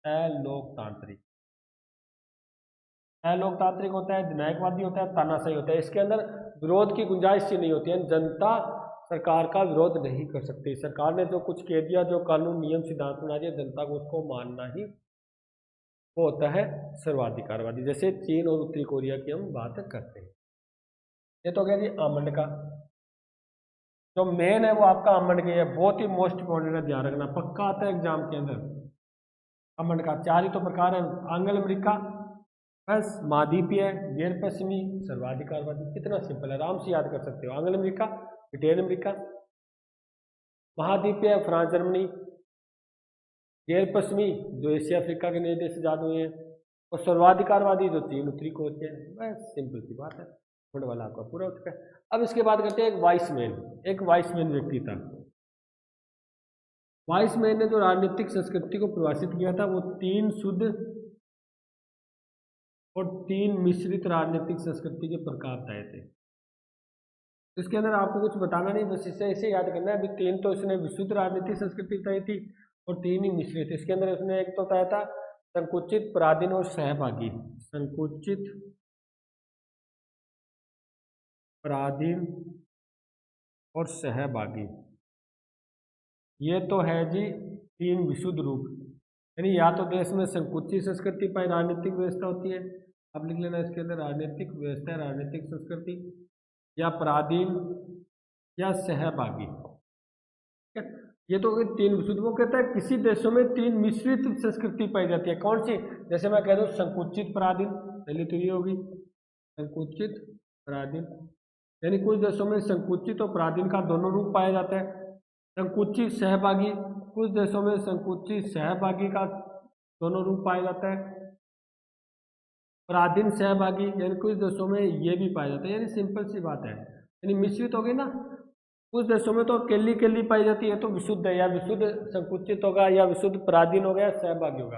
अलोकतांत्रिक। अलोकतांत्रिक होता है, अधिनायकवादी होता है, तानाशाही होता है। इसके अंदर विरोध की गुंजाइश ही नहीं होती है, जनता सरकार का विरोध नहीं कर सकती, सरकार ने जो कुछ कह दिया, जो कानून नियम सिद्धांत बना दिया, जनता को उसको मानना ही वो होता है सर्वाधिकारवादी। जैसे चीन और उत्तरी कोरिया की हम बात करते हैं। ये तो हो गया जी आमंड का। जो मेन है वो आपका आमंड की है, बहुत ही मोस्ट इंपॉर्टेंट है, ध्यान रखना, पक्का आता है एग्जाम के अंदर। आमंड का 4 ही तो प्रकार है, एंग्लो अमेरिका, बस महाद्वीपीय, गैर पश्चिमी, सर्वाधिकारवादी। कितना सिंपल है, आराम से याद कर सकते हो। एंग्लो अमेरिका, ब्रिटेन अमेरिका, महाद्वीपीय फ्रांस जर्मनी, गैर पश्चिमी जो एशिया अफ्रीका के नए देश आजाद हुए हैं, और सर्वाधिकारवादी जो चीन उत्तरी कोरिया है। बस सिंपल सी बात है, थोड़ा वाला आपका पूरा हो चुका है। अब इसके बाद करते हैं एक वाइसमैन, एक वाइसमैन व्यक्ति था। वाइसमैन ने जो राजनीतिक संस्कृति को परिभाषित किया था वो 3 शुद्ध और 3 मिश्रित राजनीतिक संस्कृति के प्रकार तय थे। इसके अंदर आपको कुछ बताना नहीं, बस इसे ऐसे याद करना है। अभी 3 तो इसने विशुद्ध राजनीतिक संस्कृति तय थी और 3 ही मिश्रित। इसके अंदर इसने एक तो तय था संकुचित, पराधीन और सहभागी। संकुचित, पराधीन और सहभागी। ये तो है जी 3 विशुद्ध रूप, यानी या तो देश में संकुचित संस्कृति पर राजनीतिक व्यवस्था होती है, आप लिख लेना इसके अंदर राजनीतिक व्यवस्था, राजनीतिक संस्कृति, या पराधीन या सहभागी। ठीक है, ये तो हो गई 3 विशुद्ध। वो कहता है किसी देशों में 3 मिश्रित संस्कृति पाई जाती है, कौन सी? जैसे मैं कह दूं संकुचित पराधीन, पहली तो ये होगी संकुचित पराधीन, यानी कुछ देशों में संकुचित और पराधीन का दोनों रूप पाया जाता है। संकुचित सहभागी, कुछ देशों में संकुचित सहभागी का दोनों रूप पाया जाता है। पराधीन सहभागी, यानी कुछ देशों में ये भी पाया जाता है, यानी सिंपल सी बात है, यानी मिश्रित हो गई ना। कुछ देशों में तो अकेली अकेली पाई जाती है तो विशुद्ध है, या विशुद्ध संकुचित होगा, या विशुद्ध पराधीन हो गया, सहभागी होगा।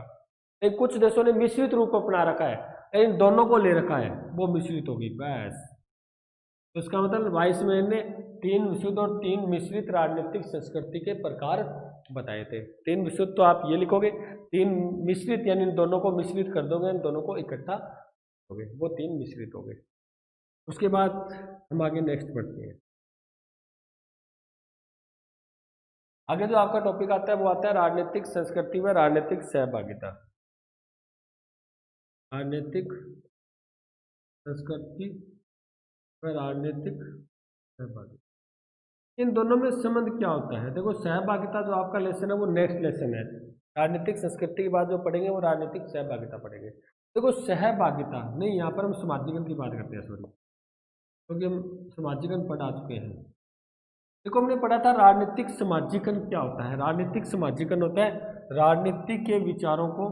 लेकिन कुछ देशों ने मिश्रित रूप अपना रखा है, लेकिन दोनों को ले रखा है, वो मिश्रित होगी बस। तो इसका मतलब वाइसमैन ने 3 विशुद्ध और 3 मिश्रित राजनीतिक संस्कृति के प्रकार बताए थे। 3 विशुद्ध तो आप ये लिखोगे, 3 मिश्रित यानी इन दोनों को मिश्रित कर दोगे, इन दोनों को इकट्ठा हो गए, वो 3 मिश्रित हो गए। उसके बाद हम आगे नेक्स्ट पढ़ते हैं। आगे जो आपका टॉपिक आता है वो आता है राजनीतिक संस्कृति में राजनीतिक सहभागिता। राजनीतिक संस्कृति में राजनीतिक सहभागिता, इन दोनों में संबंध क्या होता है? देखो सहभागिता जो आपका लेसन है वो नेक्स्ट लेसन है, राजनीतिक संस्कृति के बाद जो पढ़ेंगे वो राजनीतिक सहभागिता पढ़ेंगे। देखो सहभागिता नहीं, यहाँ पर हम समाजीकरण की बात करते हैं, सॉरी, क्योंकि हम समाजीकरण पढ़ा चुके हैं। देखो हमने पढ़ा था राजनीतिक समाजीकरण क्या होता है। राजनीतिक समाजीकरण होता है राजनीति के विचारों को,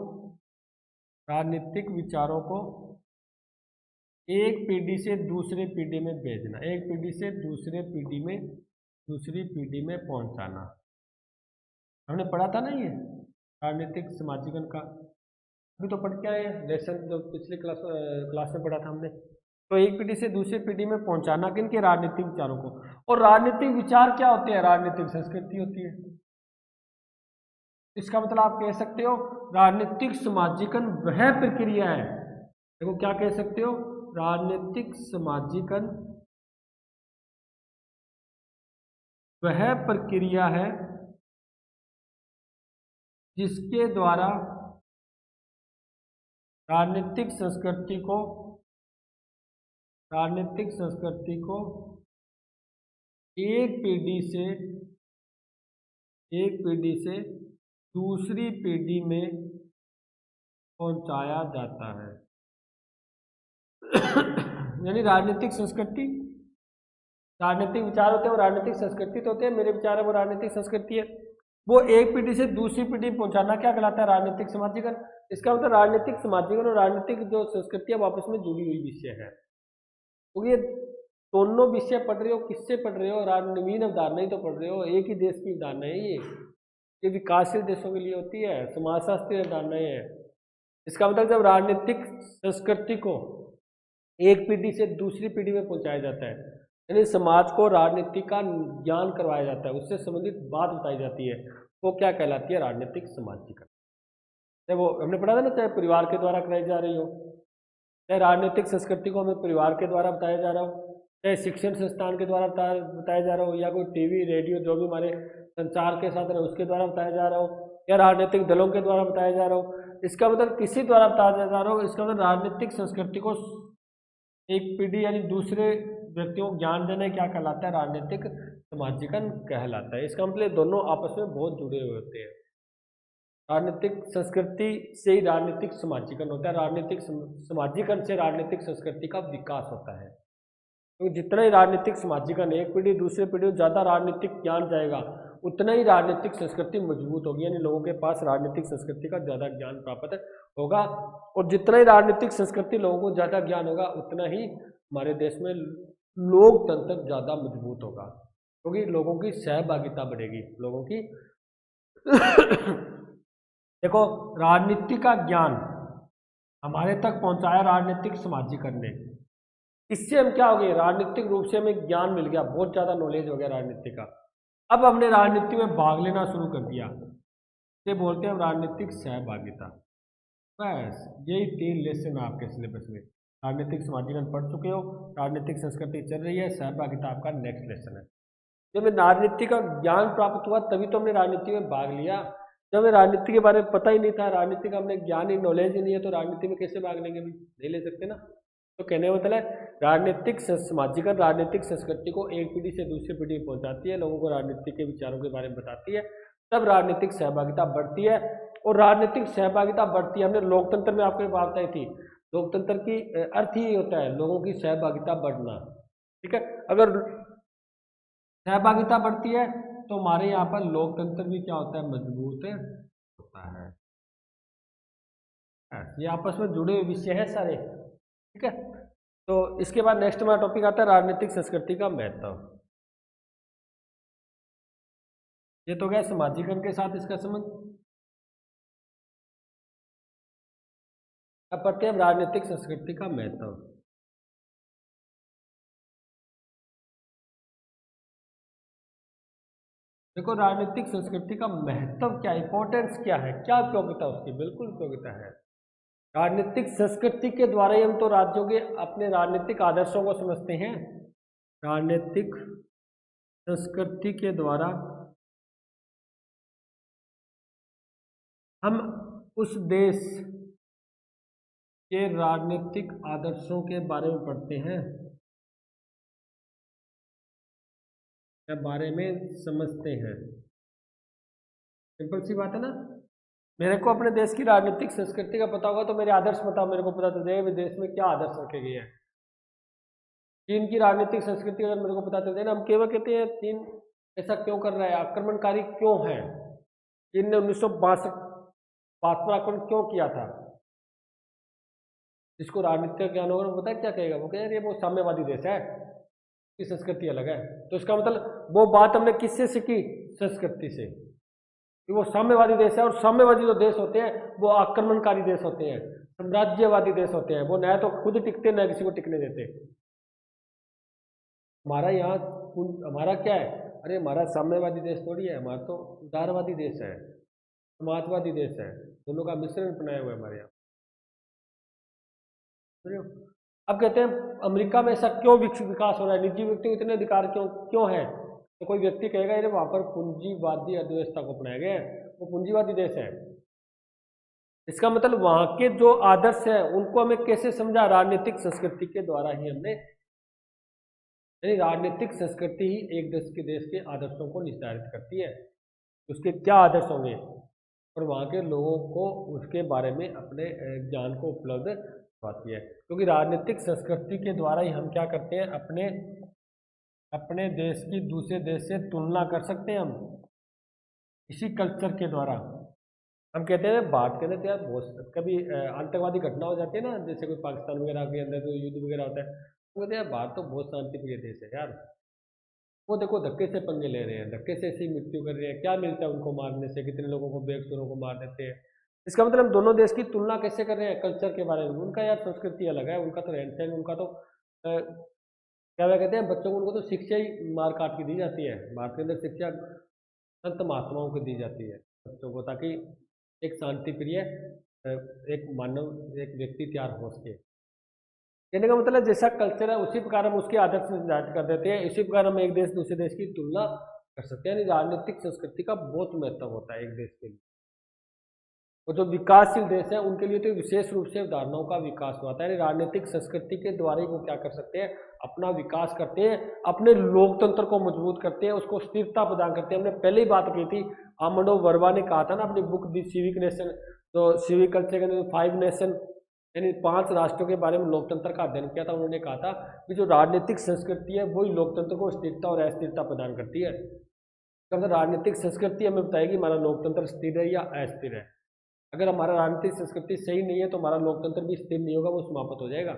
राजनीतिक विचारों को एक पीढ़ी से दूसरे पीढ़ी में भेजना, एक पीढ़ी से दूसरे पीढ़ी में, दूसरी पीढ़ी में पहुंचाना। हमने पढ़ा था ना ये राजनीतिक समाजीकरण का, अभी तो पढ़ के आए लेसन जो पिछले क्लास में पढ़ा था हमने। तो एक पीढ़ी से दूसरी पीढ़ी में पहुंचाना किन के? राजनीतिक विचारों को। और राजनीतिक विचार क्या होते हैं? राजनीतिक संस्कृति होती है। इसका मतलब आप कह सकते हो राजनीतिक समाजीकरण वह प्रक्रिया है, देखो क्या कह सकते हो, राजनीतिक समाजीकरण वह प्रक्रिया है जिसके द्वारा राजनीतिक संस्कृति को, राजनीतिक संस्कृति को एक पीढ़ी से दूसरी पीढ़ी में पहुंचाया जाता है। यानी राजनीतिक संस्कृति, राजनीतिक विचार होते हैं वो राजनीतिक संस्कृति तो होते हैं, मेरे विचार है वो राजनीतिक संस्कृति है, वो एक पीढ़ी से दूसरी पीढ़ी पहुंचाना क्या कहलाता है? राजनीतिक समाजीकरण। इसका मतलब राजनीतिक समाजीकरण और राजनीतिक जो संस्कृति है वो आपस में जुड़ी हुई विषय है। तो ये दोनों विषय पढ़ रहे हो, किससे पढ़ रहे हो? नवीन अवधारणा ही तो पढ़ रहे हो, एक ही देश की अवधारणा है ये विकासशील देशों के लिए होती है, समाजशास्त्रीय अवधारणाएं है। इसका मतलब जब राजनीतिक संस्कृति को एक पीढ़ी से दूसरी पीढ़ी में पहुंचाया जाता है, यानी समाज को राजनीति का ज्ञान करवाया जाता है, उससे संबंधित बात बताई जाती है, वो क्या कहलाती है? राजनीतिक समाजीकरण। चाहे वो हमने पढ़ा था ना, चाहे परिवार के द्वारा कराई जा रही हो, चाहे राजनीतिक संस्कृति को हमें परिवार के द्वारा बताया जा रहा हो, चाहे शिक्षण संस्थान के द्वारा बताया जा रहा हो, या कोई टीवी रेडियो जो भी हमारे संचार के साधन है उसके द्वारा बताया जा रहा हो, या राजनीतिक दलों के द्वारा बताया जा रहा हो। इसका मतलब किसी द्वारा बताया जा रहा हो, इसका मतलब राजनीतिक संस्कृति को एक पीढ़ी यानी दूसरे व्यक्तियों को ज्ञान देने क्या कहलाता है? राजनीतिक समाजीकरण कहलाता है। इसका मतलब दोनों आपस में बहुत जुड़े हुए होते हैं। राजनीतिक संस्कृति से ही राजनीतिक समाजीकरण होता है, राजनीतिक समाजीकरण से राजनीतिक संस्कृति का विकास होता है। तो जितना ही राजनीतिक समाजीकरण एक पीढ़ी दूसरे पीढ़ी ज़्यादा राजनीतिक ज्ञान जाएगा, उतना ही राजनीतिक संस्कृति मजबूत होगी, यानी लोगों के पास राजनीतिक संस्कृति का ज़्यादा ज्ञान प्राप्त होगा। और जितना ही राजनीतिक संस्कृति लोगों को ज़्यादा ज्ञान होगा, उतना ही हमारे देश में लोकतंत्र ज़्यादा मजबूत होगा, क्योंकि लोगों की सहभागिता बढ़ेगी, लोगों की देखो राजनीति का ज्ञान हमारे तक पहुंचाया राजनीतिक समाजीकरण ने, इससे हम क्या हो गए? राजनीतिक रूप से हमें ज्ञान मिल गया, बहुत ज़्यादा नॉलेज हो गया राजनीति का। अब हमने राजनीति में भाग लेना शुरू कर दिया, ये बोलते हैं हम राजनीतिक सहभागिता। बस यही 3 लेसन आपके सिलेबस में। राजनीतिक समाजीकरण पढ़ चुके हो, राजनीतिक संस्कृति चल रही है, सहभागिता आपका नेक्स्ट लेसन है। जब हमें राजनीति का ज्ञान प्राप्त हुआ तभी तो हमने राजनीति में भाग लिया। जब हमें राजनीति के बारे में पता ही नहीं था, राजनीति का हमने ज्ञान ही नॉलेज ही नहीं है, तो राजनीति में कैसे भाग लेंगे भी, नहीं ले सकते ना। तो कहने का मतलब है राजनीतिक सामाजिकरण राजनीतिक संस्कृति को एक पीढ़ी से दूसरी पीढ़ी में पहुंचाती है, लोगों को राजनीति के विचारों के बारे में बताती है, तब राजनीतिक सहभागिता बढ़ती है। और राजनीतिक सहभागिता बढ़ती है, हमने लोकतंत्र में आपको बात बताई थी, लोकतंत्र की अर्थ ही होता है लोगों की सहभागिता बढ़ना, ठीक है। अगर सहभागिता बढ़ती है तो हमारे यहाँ पर लोकतंत्र भी क्या होता है, मजबूत होता है। ये आपस में जुड़े हुए विषय है सारे, ठीक है। तो इसके बाद नेक्स्ट हमारा टॉपिक आता है राजनीतिक संस्कृति का महत्व। ये तो गया समाजीकरण के साथ इसका संबंध। अब पढ़ते हैं राजनीतिक संस्कृति का महत्व। देखो राजनीतिक संस्कृति का महत्व क्या, इंपॉर्टेंस क्या है, क्या उपयोगिता उसकी, बिल्कुल उपयोगिता है। राजनीतिक संस्कृति के द्वारा ही हम तो राज्यों के अपने राजनीतिक आदर्शों को समझते हैं। राजनीतिक संस्कृति के द्वारा हम उस देश के राजनीतिक आदर्शों के बारे में पढ़ते हैं या बारे में समझते हैं। सिंपल सी बात है ना। मेरे को अपने देश की राजनीतिक संस्कृति का पता होगा तो मेरे आदर्श बताओ, मेरे को पता चल जाएगा देश में क्या आदर्श रखे गए हैं। चीन की राजनीतिक संस्कृति अगर मेरे को पता चल जाए ना, हम केवल कहते हैं चीन ऐसा क्यों कर रहा है, आक्रमणकारी क्यों है, चीन ने 1962 पर आक्रमण क्यों किया था। जिसको राजनीतिक ज्ञान होगा वो पता है क्या कहेगा, वो कहेगा ये वो साम्यवादी देश है, की संस्कृति अलग है। तो इसका मतलब वो बात हमने किससे सीखी, संस्कृति से, कि वो साम्यवादी देश है। और साम्यवादी जो देश होते हैं वो आक्रमणकारी देश होते हैं, साम्राज्यवादी देश होते हैं, वो न तो खुद टिकते न किसी को टिकने देते। हमारा यहाँ हमारा क्या है, अरे हमारा साम्यवादी देश थोड़ी है, हमारा तो उदारवादी देश है, समाजवादी देश है, दोनों का मिश्रण बनाया हुआ है हमारे यहाँ। अब कहते हैं अमेरिका में ऐसा क्यों विकास हो रहा है, निजी व्यक्ति को इतने अधिकार क्यों है। तो कोई व्यक्ति कहेगा ये वहां पर पूंजीवादी अर्थव्यवस्था को अपनाया गया है, वो पूंजीवादी देश है। इसका मतलब वहां के जो आदर्श है उनको हमें कैसे समझा, राजनीतिक संस्कृति के द्वारा ही हमने, यानी राजनीतिक संस्कृति ही एक देश के आदर्शों को निर्धारित करती है, उसके क्या आदर्श होंगे और वहाँ के लोगों को उसके बारे में अपने ज्ञान को उपलब्ध करवाती है। क्योंकि राजनीतिक संस्कृति के द्वारा ही हम क्या करते हैं, अपने देश की दूसरे देश से तुलना कर सकते हैं। हम इसी कल्चर के द्वारा हम कहते हैं भारत के अंदर यार बहुत कभी आतंकवादी घटना हो जाती है ना, जैसे कोई पाकिस्तान वगैरह के अंदर जो युद्ध वगैरह होता है, तो कहते हैं भारत तो बहुत शांतिप्रिय देश है यार, वो देखो धक्के से पंगे ले रहे हैं, धक्के से ऐसी मृत्यु कर रहे हैं, क्या मिलता है उनको मारने से, कितने लोगों को बेकसूरों को मार देते हैं। इसका मतलब हम दोनों देश की तुलना कैसे कर रहे हैं, कल्चर के बारे में। उनका यार संस्कृति अलग है, उनका तो रहन सहन, उनका तो क्या कहते हैं बच्चों को, उनको तो शिक्षा ही मार काट के दी जाती है। भारत के अंदर शिक्षा संत महात्माओं को दी जाती है बच्चों को, ताकि एक शांति प्रिय एक मानव एक व्यक्ति तैयार हो सके। कहने का मतलब जैसा कल्चर है उसी प्रकार हम उसके आदर्श निर्धारित कर देते हैं, इसी प्रकार हम एक देश दूसरे देश की तुलना कर सकते हैं। राजनीतिक संस्कृति का बहुत महत्व होता है एक देश के लिए, और जो विकासशील देश है उनके लिए तो विशेष रूप से धारणाओं का विकास होता है। राजनीतिक संस्कृति के द्वारा ही वो क्या कर सकते हैं, अपना विकास करते हैं, अपने लोकतंत्र को मजबूत करते हैं, उसको स्थिरता प्रदान करते हैं। हमने पहले ही बात की थी, आमंडो वर्मा ने कहा था ना अपनी बुक दी सिविक नेशन, तो सिविक कल्चर के अंदर 5 नेशन यानी 5 राष्ट्रों के बारे में लोकतंत्र का अध्ययन किया था। उन्होंने कहा था कि जो राजनीतिक संस्कृति है वही लोकतंत्र को स्थिरता और अस्थिरता प्रदान करती है। तो राजनीतिक संस्कृति हमें बताएगी हमारा लोकतंत्र स्थिर है या अस्थिर है। अगर हमारा राजनीतिक संस्कृति सही नहीं है तो हमारा लोकतंत्र भी स्थिर नहीं होगा, वो समाप्त हो जाएगा।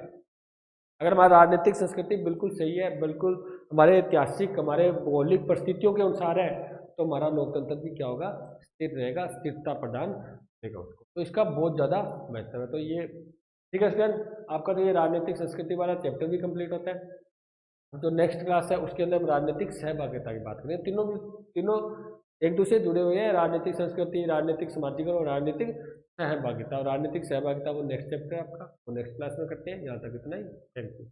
अगर हमारा राजनीतिक संस्कृति बिल्कुल सही है, बिल्कुल हमारे ऐतिहासिक हमारे भौगोलिक परिस्थितियों के अनुसार है, तो हमारा लोकतंत्र भी क्या होगा, स्थिर रहेगा, स्थिरता प्रदान करेगा उसको। तो इसका बहुत ज़्यादा महत्व है। तो ये ठीक है स्टूडेंट, आपका तो ये राजनीतिक संस्कृति वाला चैप्टर भी कंप्लीट होता है। जो नेक्स्ट क्लास है उसके अंदर हम राजनीतिक सहभागिता की बात करें। तीनों एक दूसरे जुड़े हुए हैं, राजनीतिक संस्कृति, राजनीतिक समाजीकरण और राजनीतिक सहभागिता। और राजनीतिक सहभागिता वो नेक्स्ट चैप्टर है आपका, वो नेक्स्ट क्लास में करते हैं। यहाँ तक इतना ही, थैंक यू।